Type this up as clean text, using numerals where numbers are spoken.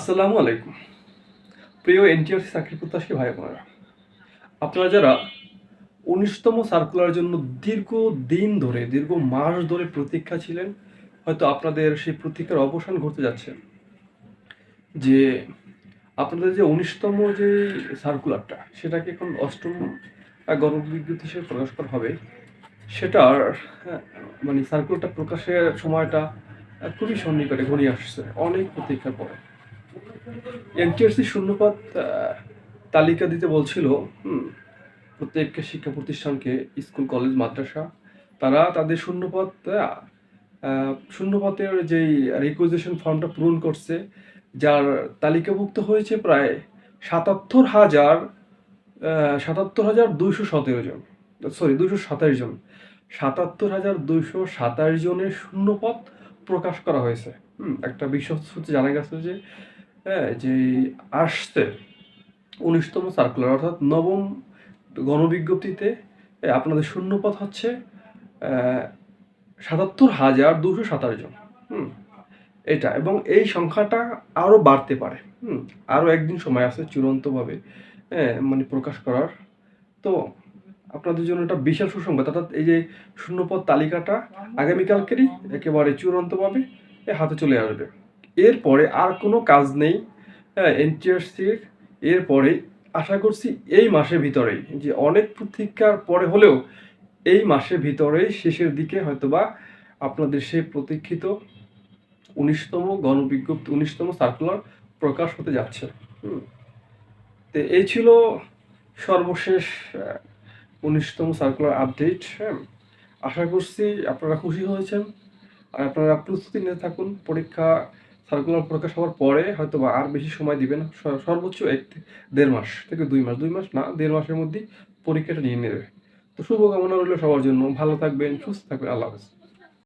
আসসালামু আলাইকুম। প্রিয় এনটিআরসি চাকরি প্রত্যাশী ভাই বোনেরা, আপনারা যারা ১৯তম সার্কুলার জন্য দীর্ঘ মাস ধরে প্রতীক্ষা ছিলেন, হয়তো আপনাদের সেই প্রতীক্ষার অবসান ঘটতে যাচ্ছে। যে আপনাদের যে ১৯তম যে সার্কুলারটা, সেটাকে এখন ৮ম গণবিজ্ঞপ্তি হিসেবে প্রকাশ করা হবে। সেটার মানে সার্কুলারটা প্রকাশের সময়টা খুবই সন্নিকটে ঘনিয়ে আসছে, অনেক প্রতীক্ষার পরে। এনটিআরসি শূন্যপদ তালিকা দিতে বলছিল। প্রত্যেক শিক্ষা প্রতিষ্ঠানকে, স্কুল কলেজ মাদ্রাসা, তারা তাদের শূন্যপদের যেই রিকুইজিশন ফর্মটা পূরণ করছে, যার তালিকাভুক্ত হয়েছে প্রায় ৭৭,২১৭ জন, ২২৭ জন, ৭৭,২২৭ জনের শূন্যপদ প্রকাশ করা হয়েছে। একটা বিশ্বস্ত সূত্রে জানা গেছে যে যে আসছে ১৯তম সার্কুলার, অর্থাৎ নবম গণবিজ্ঞপ্তিতে আপনাদের শূন্যপদ হচ্ছে ৭৭,২২৭ জন। এটা, এবং এই সংখ্যাটা আরও বাড়তে পারে। আরও একদিন সময় আছে চূড়ান্তভাবে মানে প্রকাশ করার। তো আপনাদের জন্য এটা বিশাল সুসংবাদ, অর্থাৎ এই যে শূন্যপদ তালিকাটা আগামীকালকেরই একেবারে চূড়ান্তভাবে হাতে চলে আসবে। এরপরে আর কোনো কাজ নেই এনটিআরসির। এরপরে আশা করছি এই মাসের ভিতরেই, যে অনেক প্রতীক্ষার পরে হলেও এই মাসের ভিতরেই শেষের দিকে হয়তোবা আপনাদের সেই প্রতীক্ষিত ১৯তম গণবিজ্ঞপ্তি, ১৯তম সার্কুলার প্রকাশ হতে যাচ্ছে। তো এই ছিল সর্বশেষ ১৯তম সার্কুলার আপডেট। আশা করছি আপনারা খুশি হয়েছেন, আর আপনারা প্রস্তুতি নিতে থাকুন। পরীক্ষা সার্কুলার প্রকাশ হওয়ার পরে হয়তো বা আর বেশি সময় দিবেন, সর্বোচ্চ ১-১.৫ মাস থেকে ২ মাস, ২ মাস না ১.৫ মাসের মধ্যেই পরীক্ষাটা নিয়ে নেবে। তো শুভকামনা রইল সবার জন্য। ভালো থাকবেন, সুস্থ থাকবেন। আল্লাহ হাফেজ।